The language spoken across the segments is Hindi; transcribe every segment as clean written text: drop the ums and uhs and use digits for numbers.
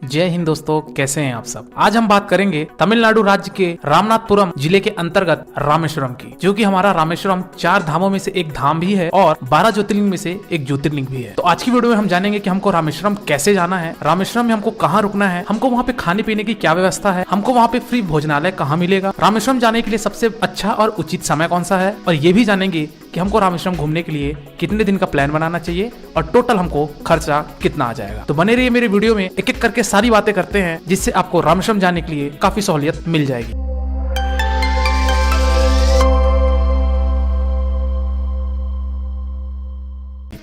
जय हिंद दोस्तों, कैसे हैं आप सब। आज हम बात करेंगे तमिलनाडु राज्य के रामनाथपुरम जिले के अंतर्गत रामेश्वरम की, जो कि हमारा रामेश्वरम 4 धामों में से एक धाम भी है और 12 ज्योतिर्लिंग में से एक ज्योतिर्लिंग भी है। तो आज की वीडियो में हम जानेंगे कि हमको रामेश्वरम कैसे जाना है, रामेश्वरम में हमको कहाँ रुकना है, हमको वहाँ पे खाने पीने की क्या व्यवस्था है, हमको वहाँ पे फ्री भोजनालय कहाँ मिलेगा, रामेश्वरम जाने के लिए सबसे अच्छा और उचित समय कौन सा है, और ये भी जानेंगे कि हमको रामेश्वरम घूमने के लिए कितने दिन का प्लान बनाना चाहिए और टोटल हमको खर्चा कितना आ जाएगा। तो बने रहिए मेरे वीडियो में, एक एक करके सारी बातें करते हैं जिससे आपको रामेश्वरम जाने के लिए काफी सहूलियत मिल जाएगी।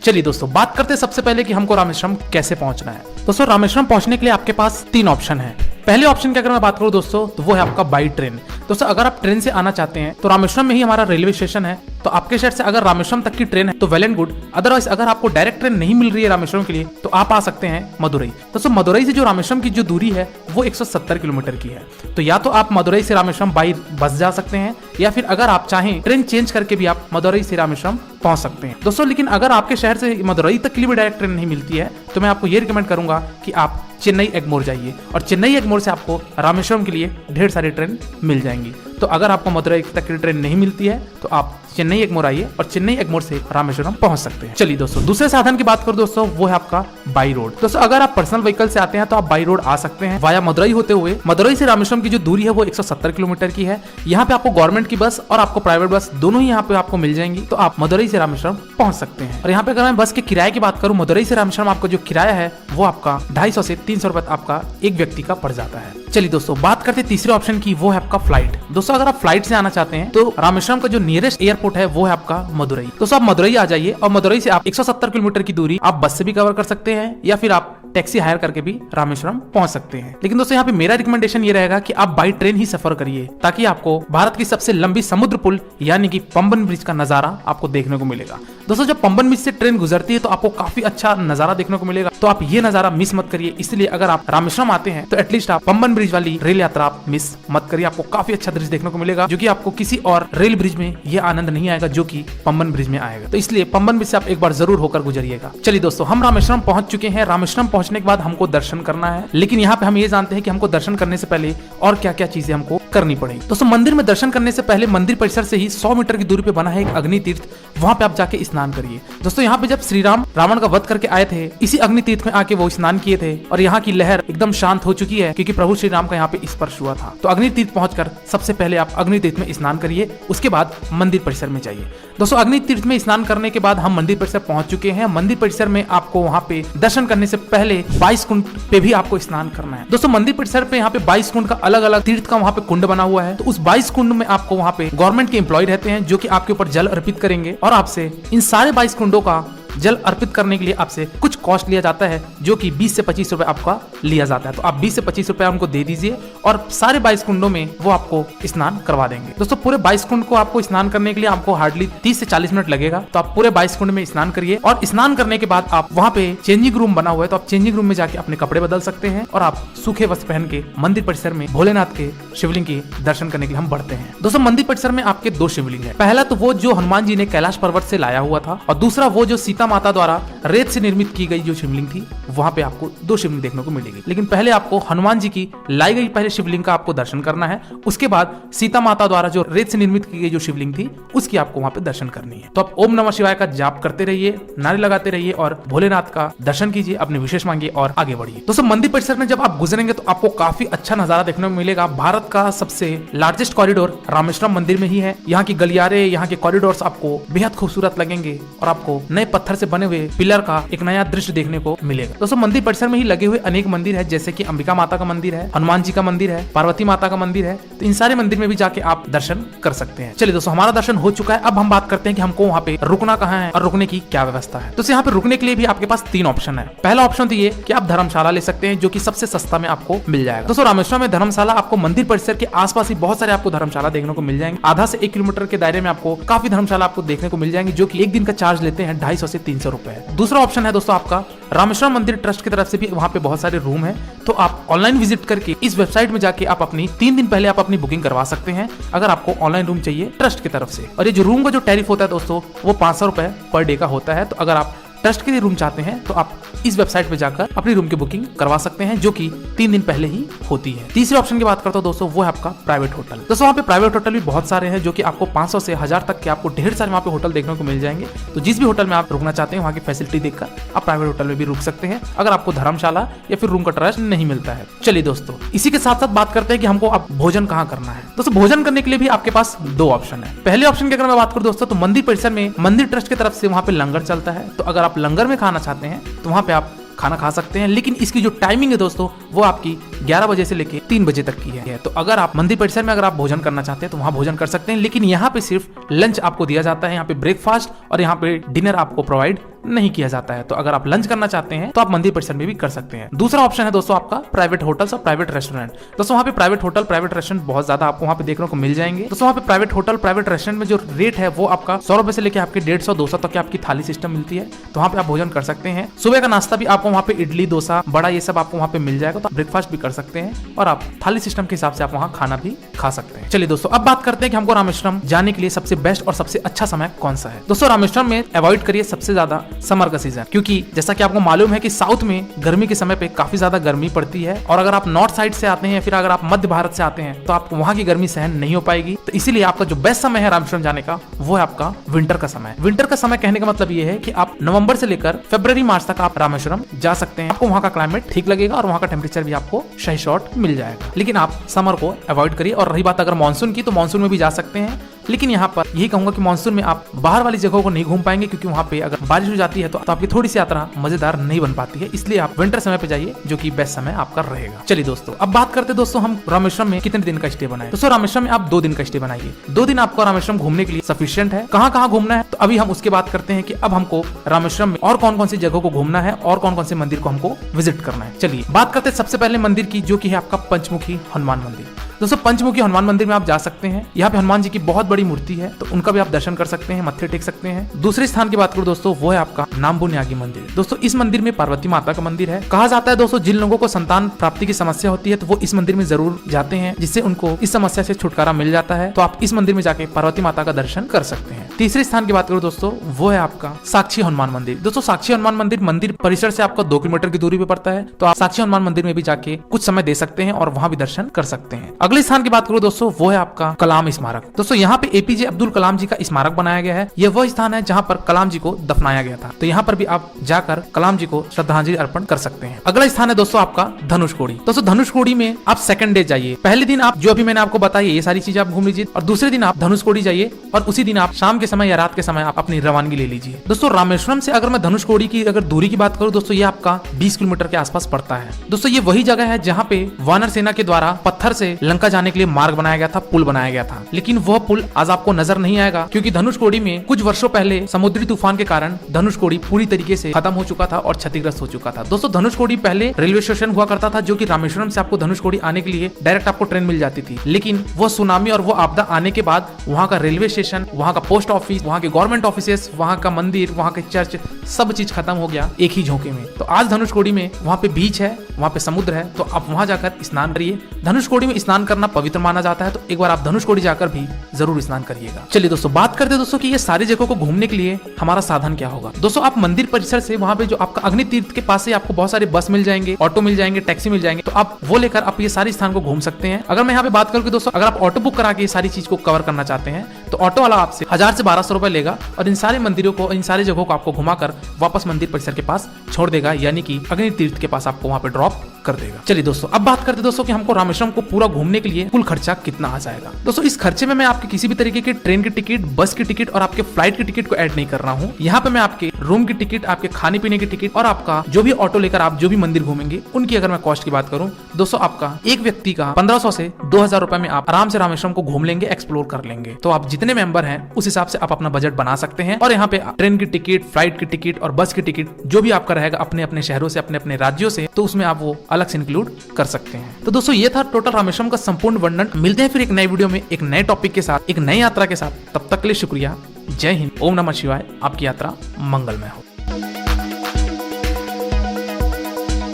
चलिए दोस्तों, बात करते हैं सबसे पहले कि हमको रामेश्वरम कैसे पहुंचना है। दोस्तों, रामेश्वरम पहुंचने के लिए आपके पास 3 ऑप्शन है। पहले ऑप्शन की अगर मैं बात करूं दोस्तों, तो वो है आपका बाई ट्रेन। दोस्तों, अगर आप ट्रेन से आना चाहते हैं तो रामेश्वरम में ही हमारा रेलवे स्टेशन है, तो आपके शहर से अगर रामेश्वरम तक की ट्रेन है तो वेल एंड गुड। अदरवाइज अगर आपको डायरेक्ट ट्रेन नहीं मिल रही है रामेश्वरम के लिए तो आप आ सकते हैं मदुरई। दोस्तों, मदुरई से जो रामेश्वरम की जो दूरी है वो 170 किलोमीटर की है। तो या तो आप मदुरई से रामेश्वरम बाई बस जा सकते हैं, या फिर अगर आप चाहें ट्रेन चेंज करके भी आप मदुरई से रामेश्वरम पहुंच सकते हैं। दोस्तों, लेकिन अगर आपके शहर से मदुरई तक के लिए भी डायरेक्ट ट्रेन नहीं मिलती है तो मैं आपको ये रिकमेंड करूंगा कि आप चेन्नई एगमोर जाइए, और चेन्नई एगमोर से आपको रामेश्वरम के लिए ढेर सारी ट्रेन मिल जाएंगी। तो अगर आपको मदुरई तक की ट्रेन नहीं मिलती है तो आप चेन्नई एगमोर आइए और चेन्नई एगमोर से रामेश्वरम पहुंच सकते हैं। चलिए दोस्तों, दूसरे साधन की बात करो दोस्तों, वो है आपका बाई रोड। दोस्तों, अगर आप पर्सनल व्हीकल से आते हैं तो आप बाई रोड आ सकते हैं वाया मदुरई होते हुए। मदुरई से रामेश्वरम की जो दूरी है वो 170 किलोमीटर की है। यहाँ पे आपको गवर्नमेंट की बस और आपको प्राइवेट बस दोनों ही यहाँ पे आपको मिल जाएंगी, तो आप मदुरई से रामेश्वरम पहुंच सकते हैं। और यहाँ पे अगर मैं बस के किराए की बात करूँ, मदुरई से रामेश्वरम आपका जो किराया है वो आपका 250 से 300 रुपए आपका एक व्यक्ति का पड़ जाता है। चलिए दोस्तों, बात करते हैं तीसरे ऑप्शन की, वो है आपका फ्लाइट। दोस्तों, अगर आप फ्लाइट से आना चाहते हैं तो रामेश्वरम का जो नियरेस्ट एयरपोर्ट है वो है आपका मदुरई। दोस्तों, आप मदुरई आ जाइए और मदुरई से आप 170 किलोमीटर की दूरी आप बस से भी कवर कर सकते हैं, या फिर आप टैक्सी हायर करके भी रामेश्वरम पहुंच सकते हैं। लेकिन दोस्तों, यहाँ पे मेरा रिकमेंडेशन ये रहेगा कि आप बाई ट्रेन ही सफर करिए, ताकि आपको भारत की सबसे लंबी समुद्र पुल यानी कि पंबन ब्रिज का नजारा आपको देखने को मिलेगा। दोस्तों, जब पंबन ब्रिज से ट्रेन गुजरती है तो आपको काफी अच्छा नजारा देखने को मिलेगा, तो आप ये नजारा मिस मत करिए। इसलिए अगर आप रामेश्वरम आते हैं तो एटलीस्ट आप पंबन ब्रिज वाली रेल यात्रा आप मिस मत करिए। आपको काफी अच्छा दृश्य देखने को मिलेगा, जो कि आपको किसी और रेल ब्रिज में ये आनंद नहीं आएगा जो कि पंबन ब्रिज में आएगा। तो इसलिए पंबन ब्रिज से आप एक बार जरूर होकर गुजरिएगा। चलिए दोस्तों, हम रामेश्वरम पहुंच चुके हैं। रामेश्वरम पहुंचने के बाद हमको दर्शन करना है, लेकिन यहाँ पे हम ये जानते हैं कि हमको दर्शन करने से पहले और क्या क्या चीजें हमको करनी पड़ेगी। दोस्तों, मंदिर में दर्शन करने से पहले मंदिर परिसर से ही 100 मीटर की दूरी पे बना है एक अग्नि तीर्थ, वहां पे आप जाके स्नान करिए। दोस्तों, यहाँ पे जब श्री राम रावण का वध करके आए थे, इसी अग्नि तीर्थ में आके वो स्नान किए थे, और यहाँ की लहर एकदम शांत हो चुकी है क्योंकि प्रभु श्री राम का यहाँ पे स्पर्श हुआ था। तो अग्नि तीर्थ पहुंचकर सबसे पहले आप अग्नि तीर्थ में स्नान करिए, उसके बाद मंदिर परिसर में जाइए। दोस्तों, अग्नि तीर्थ में स्नान करने के बाद हम मंदिर परिसर पहुंच चुके हैं। मंदिर परिसर में आपको वहाँ पे दर्शन करने से पहले 22 कुंड पे भी आपको स्नान करना है। दोस्तों, मंदिर परिसर पे यहाँ पे 22 कुंड का अलग अलग तीर्थ का वहाँ पे कुंड बना हुआ है। तो उस 22 कुंड में आपको वहाँ पे गवर्नमेंट के एम्प्लॉय रहते हैं जो कि आपके ऊपर जल अर्पित करेंगे, और आपसे इन सारे 22 कुंडों का जल अर्पित करने के लिए आपसे कुछ कॉस्ट लिया जाता है, जो कि 20 से 25 रुपए आपका लिया जाता है। तो आप 20 से 25 रुपए उनको दे दीजिए और सारे 22 कुंडों में वो आपको स्नान करवा देंगे। दोस्तों, पूरे 22 कुंड को आपको स्नान करने के लिए आपको हार्डली 30 से 40 मिनट लगेगा। तो आप पूरे 22 कुंड में स्नान करिए, और स्नान करने के बाद आप वहाँ पे चेंजिंग रूम बना हुआ है, तो आप चेंजिंग रूम में जाके अपने कपड़े बदल सकते हैं, और आप सूखे वस्त्र पहन के मंदिर परिसर में भोलेनाथ के शिवलिंग के दर्शन करने के लिए हम बढ़ते हैं। दोस्तों, मंदिर परिसर में आपके 2 शिवलिंग है। पहला तो वो जो हनुमान जी ने कैलाश पर्वत से लाया हुआ था, और दूसरा वो जो सीता माता द्वारा रेत से निर्मित की गई जो शिवलिंग थी, वहां पे आपको 2 शिवलिंग देखने को मिलेगी। लेकिन पहले आपको हनुमान जी की लाई गई पहले शिवलिंग का आपको दर्शन करना है, उसके बाद सीता माता द्वारा जो रेत से निर्मित की गई जो शिवलिंग थी उसकी आपको वहां पे दर्शन करनी है। तो आप ओम नमः शिवाय का जाप करते रहिए, नारे लगाते रहिए और भोलेनाथ का दर्शन कीजिए, अपने विशेष मांगिए और आगे बढ़िए। दोस्तों, मंदिर परिसर में जब आप गुजरेंगे तो आपको काफी अच्छा नजारा देखने को मिलेगा। भारत का सबसे लार्जेस्ट कॉरिडोर रामेश्वरम मंदिर में ही है। यहाँ की गलियारे, यहाँ के कॉरिडोर्स आपको बेहद खूबसूरत लगेंगे, और आपको नए पत्थर से बने हुए पिलर का एक नया दृश्य देखने को मिलेगा। दोस्तों, मंदिर परिसर में ही लगे हुए अनेक मंदिर है, जैसे कि अंबिका माता का मंदिर है, हनुमान जी का मंदिर है, पार्वती माता का मंदिर है। तो इन सारे मंदिर में भी जाके आप दर्शन कर सकते हैं। चलिए दोस्तों, हमारा दर्शन हो चुका है। अब हम बात करते हैं कि हमको वहाँ पे रुकना कहाँ है और रुकने की क्या व्यवस्था है। तो यहाँ पे रुकने के लिए भी आपके पास 3 ऑप्शन है। पहला ऑप्शन तो ये कि आप धर्मशाला ले सकते हैं, जो कि सबसे सस्ता में आपको मिल जाएगा। दोस्तों, रामेश्वरम में धर्मशाला आपको मंदिर परिसर के आसपास ही बहुत सारे आपको धर्मशाला देखने को मिल जाएंगे। आधा से 1 किलोमीटर के दायरे में आपको काफी धर्मशाला आपको देखने को मिल जाएंगे, जो कि एक दिन का चार्ज लेते हैं 250 से 300 रुपए। दूसरा ऑप्शन है दोस्तों आपका रामेश्वरम मंदिर ट्रस्ट की तरफ से भी वहाँ पे बहुत सारे रूम है, तो आप ऑनलाइन विजिट करके इस वेबसाइट में जाके आप अपनी 3 दिन पहले आप अपनी बुकिंग करवा सकते हैं, अगर आपको ऑनलाइन रूम चाहिए ट्रस्ट की तरफ से। और ये जो रूम का जो टैरिफ होता है दोस्तों, वो 500 रुपए पर डे का होता है। तो अगर आप ट्रस्ट के लिए रूम चाहते हैं तो आप इस वेबसाइट पे जाकर अपनी रूम की बुकिंग करवा सकते हैं, जो कि 3 दिन पहले ही होती है। तीसरे ऑप्शन की बात करता हूँ दोस्तों, वो है आपका प्राइवेट होटल। दोस्तों वहाँ पे प्राइवेट होटल भी बहुत सारे हैं, जो कि आपको 500 से 1000 तक के आपको ढेर सारे वहाँ पे होटल देखने को मिल जाएंगे। तो जिस भी होटल में आप रुकना चाहते हैं वहाँ की फैसिलिटी देखकर आप प्राइवेट होटल में भी रुक सकते हैं, अगर आपको धर्मशाला या फिर रूम का ट्रस्ट नहीं मिलता है। चलिए दोस्तों, इसी के साथ साथ बात करते हैं कि हमको अब भोजन कहाँ करना है। दोस्तों भोजन करने के लिए भी आपके पास 2 ऑप्शन है। पहले ऑप्शन की अगर मैं बात करूँ दोस्तों, तो मंदिर परिसर में मंदिर ट्रस्ट की तरफ से वहाँ पे लंगर चलता है। तो अगर आप लंगर में खाना चाहते हैं तो वहाँ पे आप खाना खा सकते हैं, लेकिन इसकी जो टाइमिंग है दोस्तों वो आपकी 11 बजे से लेके 3 बजे तक की है। तो अगर आप मंदिर परिसर में अगर आप भोजन करना चाहते हैं तो वहाँ भोजन कर सकते हैं, लेकिन यहाँ पे सिर्फ लंच आपको दिया जाता है। यहाँ पे ब्रेकफास्ट और यहाँ पे डिनर आपको प्रोवाइड नहीं किया जाता है। तो अगर आप लंच करना चाहते हैं तो आप मंदिर परिसर में भी कर सकते हैं। दूसरा ऑप्शन है दोस्तों आपका प्राइवेट होटल्स और प्राइवेट रेस्टोरेंट। दोस्तों वहाँ पे प्राइवेट होटल प्राइवेट रेस्टोरेंट बहुत ज्यादा आपको वहाँ पे देखने को मिल जाएंगे। दोस्तों वहाँ पे प्राइवेट होटल प्राइवेट रेस्टोरेंट में जो रेट है वो आपका 100 रुपए से लेकर आपके 150-200 तक की आपकी थाली सिस्टम मिलती है। तो वहाँ पे आप भोजन कर सकते हैं। सुबह का नाश्ता भी आपको वहाँ पे इडली डोसा बड़ा ये सब आपको वहाँ पे मिल जाएगा। तो आप ब्रेकफास्ट भी कर सकते हैं और आप थाली सिस्टम के हिसाब से आप वहाँ खाना भी खा सकते हैं। चलिए दोस्तों अब बात करते हैं कि हमको रामेश्वरम जाने के लिए सबसे बेस्ट और सबसे अच्छा समय कौन सा है। दोस्तों रामेश्वरम में अवॉइड करिए सबसे ज्यादा समर का सीजन, क्योंकि जैसा कि आपको मालूम है कि साउथ में गर्मी के समय पे काफी ज्यादा गर्मी पड़ती है, और अगर आप नॉर्थ साइड से आते हैं या फिर अगर आप मध्य भारत से आते हैं तो आपको वहां की गर्मी सहन नहीं हो पाएगी। तो इसीलिए आपका जो बेस्ट समय है रामेश्वरम जाने का वो है आपका विंटर का समय। विंटर का समय कहने का मतलब ये है कि आप नवंबर से लेकर फरवरी मार्च तक आप रामेश्वरम जा सकते हैं। आपको वहां का क्लाइमेट ठीक लगेगा और वहां का टेम्परेचर भी आपको सही शॉर्ट मिल जाएगा। लेकिन आप समर को अवॉइड करिए। और रही बात अगर मानसून की, तो मानसून में भी जा सकते हैं, लेकिन यहाँ पर यही कहूंगा कि मानसून में आप बाहर वाली जगहों को नहीं घूम पाएंगे, क्योंकि वहाँ पे अगर बारिश हो जाती है तो आपकी थोड़ी सी यात्रा मजेदार नहीं बन पाती है। इसलिए आप विंटर समय पे जाइए, जो कि बेस्ट समय आपका रहेगा। चलिए दोस्तों अब बात करते हैं दोस्तों हम रामेश्वरम में कितने दिन का स्टे बनाए। दोस्तों रामेश्वरम में आप 2 दिन का स्टे बनाइए। 2 दिन आपको रामेश्वरम घूमने के लिए सफिशिएंट है। कहाँ कहाँ घूमना है तो अभी हम उसके बात करते हैं कि अब हमको रामेश्वरम में और कौन कौन सी जगहों को घूमना है और कौन कौन से मंदिर को हमको विजिट करना है। चलिए बात करते हैं सबसे पहले मंदिर की, जो की है आपका पंचमुखी हनुमान मंदिर। दोस्तों पंचमुखी हनुमान मंदिर में आप जा सकते हैं। यहाँ पे हनुमान जी की बहुत बड़ी मूर्ति है, तो उनका भी आप दर्शन कर सकते हैं, मत्थे टेक सकते हैं। दूसरे स्थान की बात करूँ दोस्तों, वो है आपका नाम्बू न्यागी मंदिर। दोस्तों इस मंदिर में पार्वती माता का मंदिर है। कहा जाता है दोस्तों जिन लोगों को संतान प्राप्ति की समस्या होती है तो वो इस मंदिर में जरूर जाते हैं, जिससे उनको इस समस्या से छुटकारा मिल जाता है। तो आप इस मंदिर में जाके पार्वती माता का दर्शन कर सकते हैं। तीसरे स्थान की बात करूँ दोस्तों, वो है आपका साक्षी हनुमान मंदिर। दोस्तों साक्षी हनुमान मंदिर मंदिर परिसर से आपका 2 किलोमीटर की दूरी पे पड़ता है। तो आप साक्षी हनुमान मंदिर में भी जाके कुछ समय दे सकते हैं और वहाँ भी दर्शन कर सकते हैं। अगले स्थान की बात करूँ दोस्तों, वो है आपका कलाम स्मारक। दोस्तों यहाँ पे एपीजे अब्दुल कलाम जी का स्मारक बनाया गया है। यह वह स्थान है जहाँ पर कलाम जी को दफनाया गया था। तो यहाँ पर भी आप जाकर कलाम जी को श्रद्धांजलि अर्पण कर सकते हैं। अगला स्थान है दोस्तों आपका धनुषकोडी। दोस्तों धनुषकोडी में आप सेकंड डे जाइए। पहले दिन आप जो अभी मैंने आपको बताया ये सारी चीजें आप घूम लीजिए, और दूसरे दिन आप धनुषकोडी जाइए और उसी दिन आप शाम के समय या रात के समय आप अपनी रवानगी ले लीजिए। दोस्तों रामेश्वरम से अगर मैं धनुषकोडी की अगर दूरी की बात करूँ दोस्तों, ये आपका 20 किलोमीटर के आसपास पड़ता है। दोस्तों ये वही जगह है जहाँ पे वानर सेना के द्वारा पत्थर से लंका जाने के लिए मार्ग बनाया गया था, पुल बनाया गया था। लेकिन वह पुल आज आपको नजर नहीं आएगा, क्योंकि धनुषकोडी में कुछ वर्षों पहले समुद्री तूफान के कारण धनुषकोडी पूरी तरीके से खत्म हो चुका था और क्षतिग्रस्त हो चुका था। दोस्तों धनुषकोडी पहले रेलवे स्टेशन हुआ करता था, जो कि रामेश्वरम से आपको धनुषकोडी आने के लिए डायरेक्ट आपको ट्रेन मिल जाती थी। लेकिन वो सुनामी और वो आपदा आने के बाद वहाँ का रेलवे स्टेशन, वहाँ का पोस्ट ऑफिस, वहाँ के गवर्नमेंट ऑफिसेस, वहाँ का मंदिर, वहाँ के चर्च, सब चीज खत्म हो गया एक ही झोंके में। तो आज धनुषकोडी में वहाँ पे बीच है, वहाँ पे समुद्र है, तो आप वहाँ जाकर स्नान करिए। धनुषकोडी में स्नान करना पवित्र माना जाता है, तो एक बार आप धनुषकोडी जाकर भी जरूर स्नान करिएगा। चलिए दोस्तों बात करते हैं दोस्तों कि ये सारी जगहों को घूमने के लिए हमारा साधन क्या होगा। दोस्तों आप मंदिर परिसर से वहाँ पे जो आपका अग्नि तीर्थ के पास से आपको बहुत सारे बस मिल जाएंगे, ऑटो मिल जाएंगे, टैक्सी मिल जाएंगे, तो आप वो लेकर आप ये सारे स्थान को घूम सकते हैं। अगर मैं यहाँ पे बात करूँ दोस्तों, अगर आप ऑटो बुक करा के ये सारी चीज को कवर करना चाहते हैं तो ऑटो वाला आपसे 1000 से 1200 रुपए लेगा और इन सारे मंदिरों को, इन सारी जगहों को आपको घुमाकर वापस मंदिर परिसर के पास छोड़ देगा, यानी कि अग्नि तीर्थ के पास आपको वहाँ पे ड्रॉप कर देगा। चलिए दोस्तों अब बात करते हैं दोस्तों कि हमको रामेश्वरम को पूरा घूमने के लिए कुल खर्चा कितना आ जाएगा। दोस्तों इस खर्चे में मैं आपके किसी भी तरीके की ट्रेन की टिकट, बस की टिकट और आपके फ्लाइट की टिकट को ऐड नहीं कर रहा हूँ। यहाँ पे मैं आपके रूम की टिकट, आपके खाने पीने की टिकट और आपका जो भी ऑटो लेकर आप जो भी मंदिर घूमेंगे उनकी अगर मैं कॉस्ट की बात करूँ दोस्तों, आपका एक व्यक्ति का 1500 से 2000 रुपए में आप आराम से रामेश्वरम को घूम लेंगे, एक्सप्लोर कर लेंगे। तो आप जितने मेंबर हैं उस हिसाब से आप अपना बजट बना सकते हैं। और यहाँ पे ट्रेन की टिकट, फ्लाइट की टिकट और बस की टिकट जो भी आपका रहेगा अपने अपने शहरों से, अपने अपने राज्यों से, तो उसमें आप वो अलग से इंक्लूड कर सकते हैं। तो दोस्तों ये था टोटल रामेश्वरम का संपूर्ण वर्णन। मिलते हैं फिर एक नए वीडियो में एक नए टॉपिक के साथ, एक नई यात्रा के साथ। तब तक के लिए शुक्रिया। जय हिंद। ओम नमः शिवाय। आपकी यात्रा मंगलमय हो।